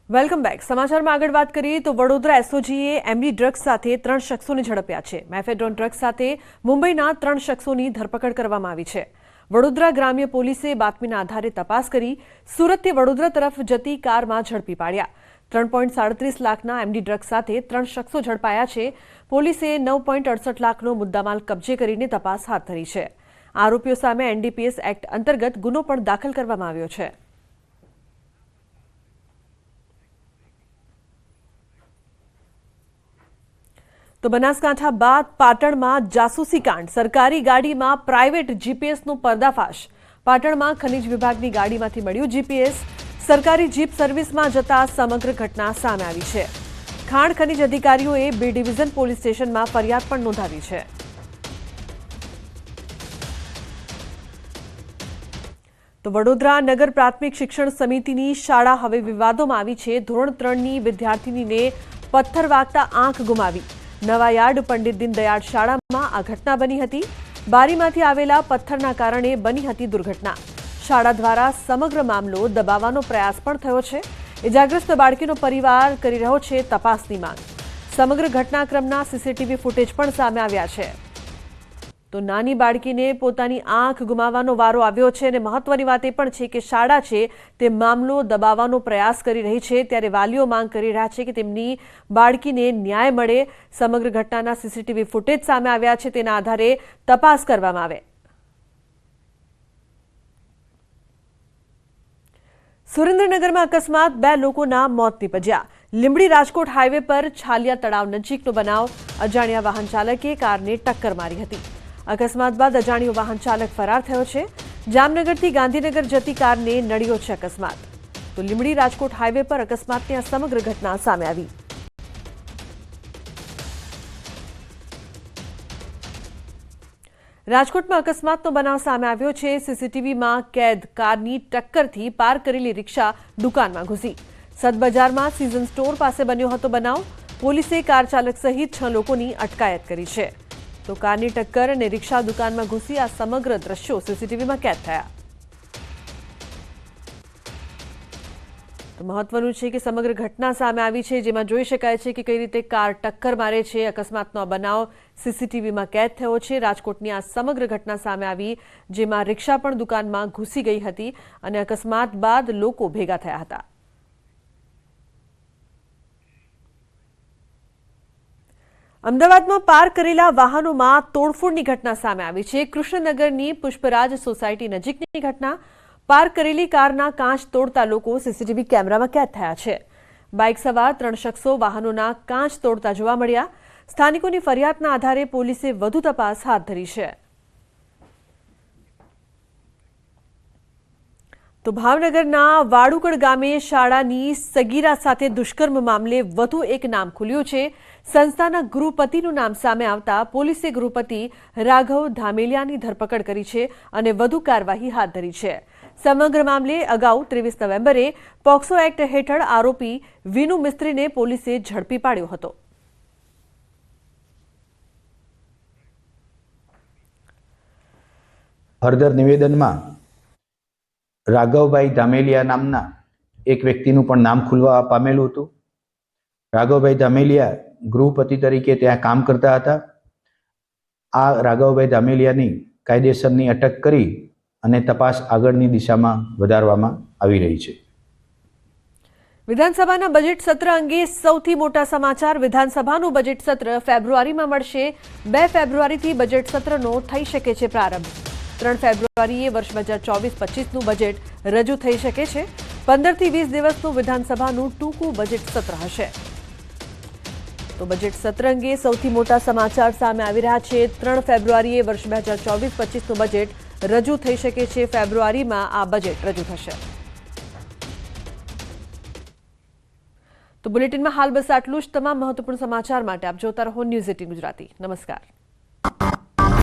Welcome back. સમાચારમાં આગળ વાત કરીએ તો વડોદરા એસઓજીએ એમડી ડ્રગ્સ સાથે 3 શખ્સોને ઝડપ્યા છે. મેફેડ્રોન ડ્રગ્સ સાથે મુંબઈના 3 શખ્સોની ધરપકડ કરવામાં આવી છે. વડોદરા ગ્રામ્ય પોલીસે બાતમીના આધારે તપાસ કરી સુરતથી વડોદરા તરફ જતી કારમાં ઝડપી પાડ્યા. 3.37 લાખના એમડી ડ્રગ્સ સાથે 3 શખ્સો ઝડપાયા છે. પોલીસે 9.68 લાખનો મુદ્દામાલ કબજે કરીને તપાસ હાથ ધરી છે. આરોપીઓ સામે એનડીપીએસ એક્ટ અંતર્ગત ગુનો પણ દાખલ કરવામાં આવ્યો છે. તો બનાસકાંઠા બાદ પાટણમાં જાસૂસી કાંડ. સરકારી ગાડીમાં પ્રાઇવેટ જીપીએસનો પર્દાફાશ. પાટણમાં ખનીજ વિભાગની ગાડીમાંથી મળ્યું જીપીએસ. સરકારી જીપ સર્વિસમાં જતા સમગ્ર ઘટના સામે આવી છે. ખાણ ખનીજ અધિકારીઓએ B ડિવિઝન પોલીસ સ્ટેશનમાં ફરિયાદ પણ નોંધાવી છે. તો વડોદરા નગર પ્રાથમિક શિક્ષણ સમિતિની શાળા હવે વિવાદોમાં આવી છે. ધોરણ 3ની વિદ્યાર્થીનીને પથ્થર વાગતા આંખ ગુમાવી. નવાયાર્ડ પંડિત દીનદયાળ શાળામાં આ ઘટના બની હતી. બારીમાંથી આવેલા પથ્થરના કારણે બની હતી દુર્ઘટના. શાળા દ્વારા સમગ્ર મામલો દબાવવાનો પ્રયાસ પણ થયો છે. ઇજાગ્રસ્ત બાળકીનો પરિવાર કરી રહ્યો છે તપાસની માંગ. સમગ્ર ઘટનાક્રમના સીસીટીવી ફૂટેજ પણ સામે આવ્યા છે. તો નાની બાળકીને પોતાની આંખ ગુમાવવાનો વારો આવ્યો છે અને મહત્વની વાત એ પણ છે કે શાળા છે તે મામલો દબાવવાનો પ્રયાસ કરી રહી છે. ત્યારે વાલીઓ માંગ કરી રહ્યા છે કે તેમની બાળકીને ન્યાય મળે. સમગ્ર ઘટનાના સીસીટીવી ફૂટેજ સામે આવ્યા છે, તેના આધારે તપાસ કરવામાં આવે. સુરેન્દ્રનગરમાં અકસ્માત, 2 લોકોના મોત નીપજ્યા. લીંબડી રાજકોટ હાઈવે પર છાલિયા તળાવ નજીકનો બનાવ. અજાણ્યા વાહન ચાલકે કારને ટક્કર મારી હતી. અકસ્માત બાદ અજાણ્યો વાહન ચાલક ફરાર થયો છે. જામનગરથી ગાંધીનગર જતી કારને નડ્યો છે અકસ્માત. તો લીંબડી રાજકોટ હાઈવે પર અકસ્માતની આ સમગ્ર ઘટના સામે આવી. રાજકોટમાં અકસ્માતનો બનાવ સામે આવ્યો છે. સીસીટીવીમાં કેદ. કારની ટક્કરથી પાર્ક કરેલી રિક્ષા દુકાનમાં ઘૂસી. સદબજારમાં સિઝન સ્ટોર પાસે બન્યો હતો બનાવ. પોલીસે કાર ચાલક સહિત 6 લોકોની અટકાયત કરી છે. તો કારની ટક્કર અને રિક્ષા દુકાનમાં ઘૂસી આ સમગ્ર દ્રશ્યો સીસીટીવીમાં કેદ થયા. તો મહત્વનું છે કે સમગ્ર ઘટના સામે આવી છે, જેમાં જોઈ શકાય છે કે કઈ રીતે કાર ટક્કર મારે છે. અકસ્માતનો બનાવ સીસીટીવીમાં કેદ થયો છે. રાજકોટની આ સમગ્ર ઘટના સામે આવી, જેમાં રિક્ષા પણ દુકાનમાં ઘૂસી ગઈ હતી અને અકસ્માત બાદ લોકો ભેગા થયા હતા. અમદાવાદમાં પાર્ક કરેલા વાહનોમાં તોડફોડની ઘટના સામે આવી છે. કૃષ્ણનગરની પુષ્પરાજ સોસાયટી નજીકની ઘટના. પાર્ક કરેલી કારના કાચ તોડતા લોકો સીસીટીવી કેમેરામાં કેદ થયા છે. બાઇક સવાર 3 શખ્સો વાહનોના કાચ તોડતા જોવા મળ્યા. સ્થાનિકોની ફરિયાદના આધારે પોલીસે વધુ તપાસ હાથ ધરી છે. તો ભાવનગરના વાડુકડ ગામે શાળાની સગીરા સાથે દુષ્કર્મ મામલે વધુ એક નામ ખુલ્યું છે. સંસ્થાના ગૃહપતિનું નામ સામે આવતા પોલીસે ગૃહપતિ રાઘવ ધામેલિયાની ધરપકડ કરી છે અને વધુ કાર્યવાહી હાથ ધરી છે. સમગ્ર મામલે અગાઉ 23 નવેમ્બરે પોક્સો એક્ટ હેઠળ આરોપી વિનુ મિસ્ત્રીને પોલીસે ઝડપી પાડ્યો હતો. ફર્ધર નિવેદનમાં રાઘવભાઈ ધામેલિયા નામના એક વ્યક્તિનું પણ નામ ખુલવા પામેલું હતું. રાઘવભાઈ ધામેલિયા ગૃહપતિ તરીકે ત્યાં કામ કરતા હતા. આ રાઘવભાઈ ધામેલિયાની કાયદેસરની અટક કરી અને તપાસ આગળની દિશામાં વધારવામાં આવી રહી છે. વિધાનસભાના બજેટ સત્ર અંગે સૌથી મોટા સમાચાર. વિધાનસભાનું બજેટ સત્ર ફેબ્રુઆરીમાં મળશે. 2 ફેબ્રુઆરીથી બજેટ સત્રનો થઈ શકે છે પ્રારંભ. 3 ફેબ્રુઆરીએ વર્ષ 2024-25નું બજેટ રજૂ થઈ શકે છે. 15 થી 20 દિવસનું વિધાનસભાનું ટૂંકું બજેટ સત્ર હશે. તો બજેટ સત્ર અંગે સૌથી મોટા સમાચાર સામે આવી રહ્યા છે. 3 ફેબ્રુઆરીએ વર્ષ 2024-25નું બજેટ રજૂ થઈ શકે છે. ફેબ્રુઆરીમાં આ બજેટ રજૂ થશે. તો બુલેટિનમાં હાલ બસ આટલું જ. તમામ મહત્વપૂર્ણ સમાચાર માટે આપ જોતા રહો ન્યૂઝ 18 ગુજરાતી. નમસ્કાર.